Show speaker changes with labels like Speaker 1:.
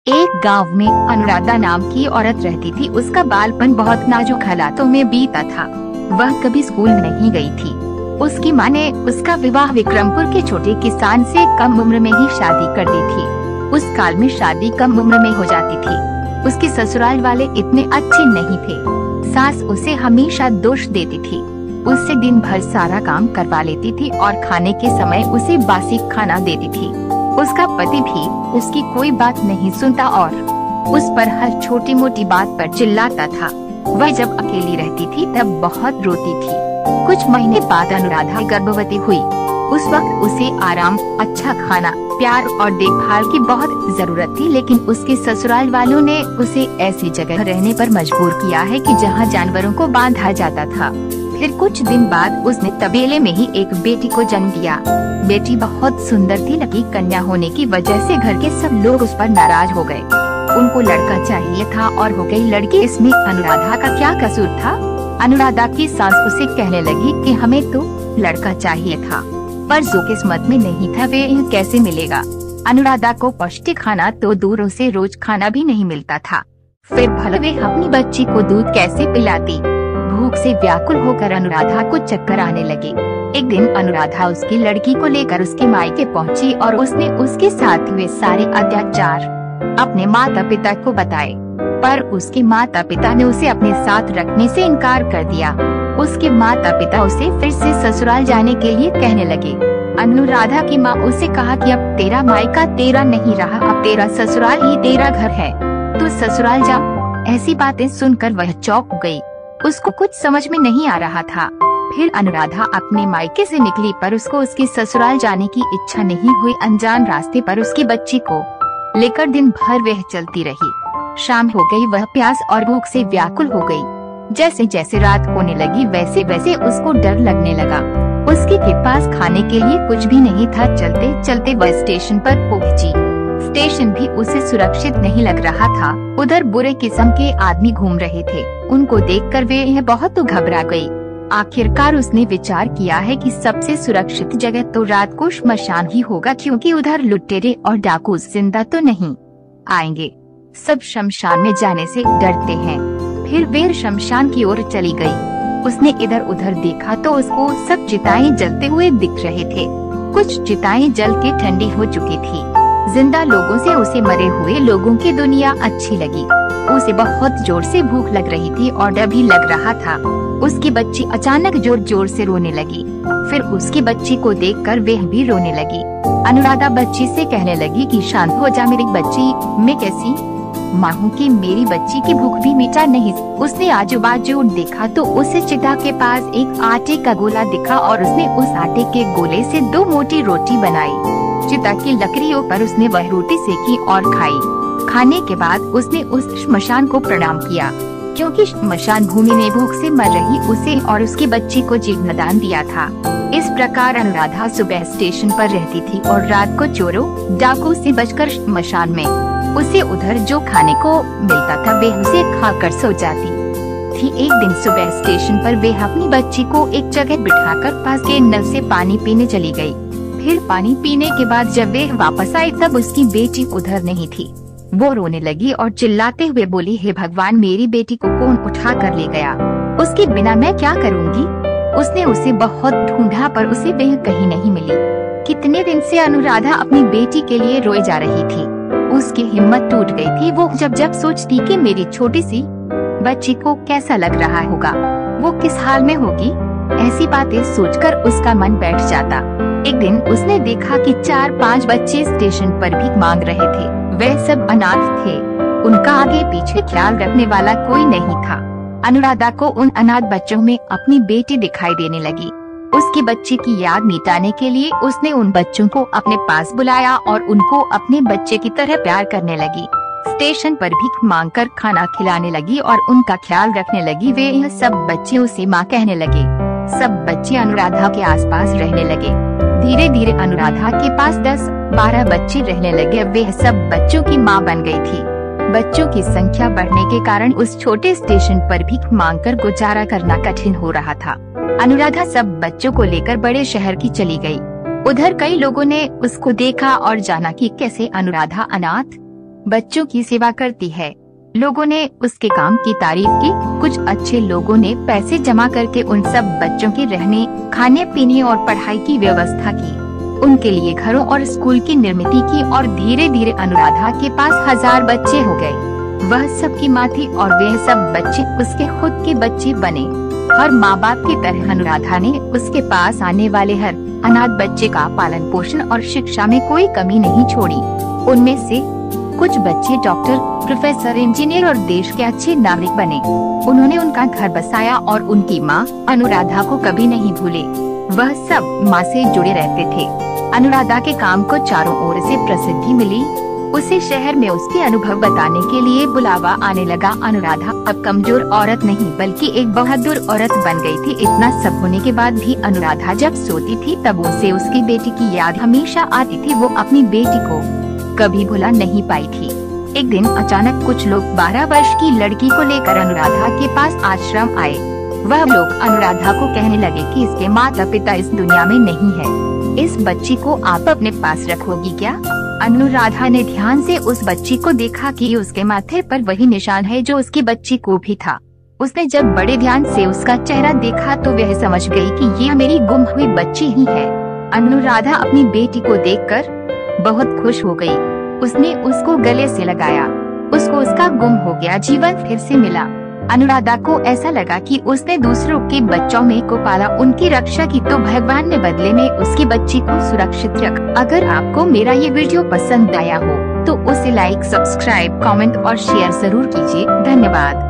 Speaker 1: एक गांव में अनुराधा नाम की औरत रहती थी। उसका बालपन बहुत नाजुक हालातों में बीता था। वह कभी स्कूल नहीं गई थी। उसकी माँ ने उसका विवाह विक्रमपुर के छोटे किसान से कम उम्र में ही शादी कर दी थी। उस काल में शादी कम उम्र में हो जाती थी। उसके ससुराल वाले इतने अच्छे नहीं थे। सास उसे हमेशा दोष देती थी। उससे दिन भर सारा काम करवा लेती थी और खाने के समय उसे बासी खाना देती थी। उसका पति भी उसकी कोई बात नहीं सुनता और उस पर हर छोटी मोटी बात पर चिल्लाता था। वह जब अकेली रहती थी तब बहुत रोती थी। कुछ महीने बाद अनुराधा गर्भवती हुई। उस वक्त उसे आराम, अच्छा खाना, प्यार और देखभाल की बहुत जरूरत थी, लेकिन उसके ससुराल वालों ने उसे ऐसी जगह रहने पर मजबूर किया है कि जहां जानवरों को बांधा जाता था। फिर कुछ दिन बाद उसने तबेले में ही एक बेटी को जन्म दिया। बेटी बहुत सुंदर थी, लकी कन्या होने की वजह से घर के सब लोग उस पर नाराज हो गए। उनको लड़का चाहिए था और हो गई लड़की। इसमें अनुराधा का क्या कसूर था? अनुराधा की सास उसे कहने लगी कि हमें तो लड़का चाहिए था, पर जो किस्मत में नहीं था वे कैसे मिलेगा। अनुराधा को पौष्टिक खाना तो दूर, उसे रोज खाना भी नहीं मिलता था। फिर भले वे अपनी बच्ची को दूध कैसे पिलाती। भूख से व्याकुल होकर अनुराधा को चक्कर आने लगे। एक दिन अनुराधा उसकी लड़की को लेकर उसके मायके पहुंची और उसने उसके साथ हुए सारे अत्याचार अपने माता पिता को बताए, पर उसके माता पिता ने उसे अपने साथ रखने से इनकार कर दिया। उसके माता पिता उसे फिर से ससुराल जाने के लिए कहने लगे। अनुराधा की माँ उसे कहा कि अब तेरा मायका तेरा नहीं रहा, अब तेरा ससुराल ही तेरा घर है, तू ससुराल जा। ऐसी बातें सुनकर वह चौंक गई। उसको कुछ समझ में नहीं आ रहा था। फिर अनुराधा अपने मायके से निकली, पर उसको उसके ससुराल जाने की इच्छा नहीं हुई। अनजान रास्ते पर उसकी बच्ची को लेकर दिन भर वह चलती रही। शाम हो गई, वह प्यास और भूख से व्याकुल हो गई। जैसे जैसे रात होने लगी वैसे वैसे उसको डर लगने लगा। उसके पास खाने के लिए कुछ भी नहीं था। चलते चलते वह स्टेशन पर पहुंची। स्टेशन भी उसे सुरक्षित नहीं लग रहा था। उधर बुरे किस्म के आदमी घूम रहे थे। उनको देखकर वे बहुत घबरा गई। आखिरकार उसने विचार किया है कि सबसे सुरक्षित जगह तो रात को श्मशान ही होगा, क्योंकि उधर लुटेरे और डाकू जिंदा तो नहीं आएंगे। सब शमशान में जाने से डरते हैं। फिर वे शमशान की ओर चली गई। उसने इधर उधर देखा तो उसको सब चिताएं जलते हुए दिख रहे थे। कुछ चिताएं जल के ठंडी हो चुकी थी। जिंदा लोगों से उसे मरे हुए लोगों की दुनिया अच्छी लगी। उसे बहुत जोर से भूख लग रही थी और डर भी लग रहा था। उसकी बच्ची अचानक जोर जोर से रोने लगी। फिर उसकी बच्ची को देखकर वह भी रोने लगी। अनुराधा बच्ची से कहने लगी कि शांत हो जा मेरी बच्ची, मैं कैसी माँ हूँ कि मेरी बच्ची की भूख भी मिटा नहीं। उसने आजू बाजू देखा तो उसे चिता के पास एक आटे का गोला दिखा और उसने उस आटे के गोले से 2 मोटी रोटी बनाई। चिता की लकड़ियों पर उसने वह रोटी सेकी और खाई। खाने के बाद उसने उस श्मशान को प्रणाम किया, क्योंकि श्मशान भूमि में भूख से मर रही उसे और उसकी बच्ची को जीवनदान दिया था। इस प्रकार अनुराधा सुबह स्टेशन पर रहती थी और रात को चोरों डाकू से बचकर श्मशान में उसे उधर जो खाने को मिलता था वे उसे खाकर सो जाती थी। एक दिन सुबह स्टेशन पर वे अपनी बच्ची को एक जगह बिठाकर पास के नल से पानी पीने चली गई। फिर पानी पीने के बाद जब वे वापस आई तब उसकी बेटी उधर नहीं थी। वो रोने लगी और चिल्लाते हुए बोली, हे भगवान, मेरी बेटी को कौन उठा कर ले गया? उसके बिना मैं क्या करूँगी? उसने उसे बहुत ढूंढा पर उसे वह कहीं नहीं मिली। कितने दिन से अनुराधा अपनी बेटी के लिए रोए जा रही थी। उसकी हिम्मत टूट गई थी। वो जब जब सोचती कि मेरी छोटी सी बच्ची को कैसा लग रहा होगा, वो किस हाल में होगी, ऐसी बातें सोचकर उसका मन बैठ जाता। एक दिन उसने देखा कि 4-5 बच्चे स्टेशन पर भीख मांग रहे थे। वह सब अनाथ थे। उनका आगे पीछे ख्याल रखने वाला कोई नहीं था। अनुराधा को उन अनाथ बच्चों में अपनी बेटी दिखाई देने लगी। उसकी बच्ची की याद मिटाने के लिए उसने उन बच्चों को अपने पास बुलाया और उनको अपने बच्चे की तरह प्यार करने लगी। स्टेशन पर भीख मांगकर खाना खिलाने लगी और उनका ख्याल रखने लगी। वे यह सब बच्चे उसे माँ कहने लगे। सब बच्चे अनुराधा के आसपास रहने लगे। धीरे धीरे अनुराधा के पास 10-12 बच्चे रहने लगे। वे सब बच्चों की माँ बन गई थी। बच्चों की संख्या बढ़ने के कारण उस छोटे स्टेशन पर भीख मांगकर गुजारा करना कठिन हो रहा था। अनुराधा सब बच्चों को लेकर बड़े शहर की चली गई। उधर कई लोगों ने उसको देखा और जाना कि कैसे अनुराधा अनाथ बच्चों की सेवा करती है। लोगों ने उसके काम की तारीफ की। कुछ अच्छे लोगों ने पैसे जमा करके उन सब बच्चों के रहने, खाने पीने और पढ़ाई की व्यवस्था की। उनके लिए घरों और स्कूल की निर्मित की और धीरे धीरे अनुराधा के पास 1000 बच्चे हो गए। वह सबकी माँ थी और वह सब बच्चे उसके खुद के बच्चे बने। हर माँ बाप की तरह अनुराधा ने उसके पास आने वाले हर अनाथ बच्चे का पालन पोषण और शिक्षा में कोई कमी नहीं छोड़ी। उनमें से कुछ बच्चे डॉक्टर, प्रोफेसर, इंजीनियर और देश के अच्छे नागरिक बने। उन्होंने उनका घर बसाया और उनकी माँ अनुराधा को कभी नहीं भूले। वह सब माँ से जुड़े रहते थे। अनुराधा के काम को चारों ओर से प्रसिद्धि मिली। उसे शहर में उसके अनुभव बताने के लिए बुलावा आने लगा। अनुराधा अब कमजोर औरत नहीं बल्कि एक बहादुर औरत बन गई थी। इतना सब होने के बाद भी अनुराधा जब सोती थी तब उसे उसकी बेटी की याद हमेशा आती थी। वो अपनी बेटी को कभी भुला नहीं पाई थी। एक दिन अचानक कुछ लोग 12 वर्ष की लड़की को लेकर अनुराधा के पास आश्रम आए। वह लोग अनुराधा को कहने लगे कि इसके माता पिता इस दुनिया में नहीं है। इस बच्ची को आप अपने पास रखोगी क्या? अनुराधा ने ध्यान से उस बच्ची को देखा कि उसके माथे पर वही निशान है जो उसकी बच्ची को भी था। उसने जब बड़े ध्यान से उसका चेहरा देखा तो वह समझ गई कि यह मेरी गुम हुई बच्ची ही है। अनुराधा अपनी बेटी को देखकर बहुत खुश हो गई। उसने उसको गले से लगाया। उसको उसका गुम हो गया जीवन फिर से मिला। अनुराधा को ऐसा लगा कि उसने दूसरों के बच्चों में को पाला, उनकी रक्षा की तो भगवान ने बदले में उसकी बच्ची को सुरक्षित रख। अगर आपको मेरा ये वीडियो पसंद आया हो तो उसे लाइक, सब्सक्राइब, कमेंट और शेयर जरूर कीजिए। धन्यवाद।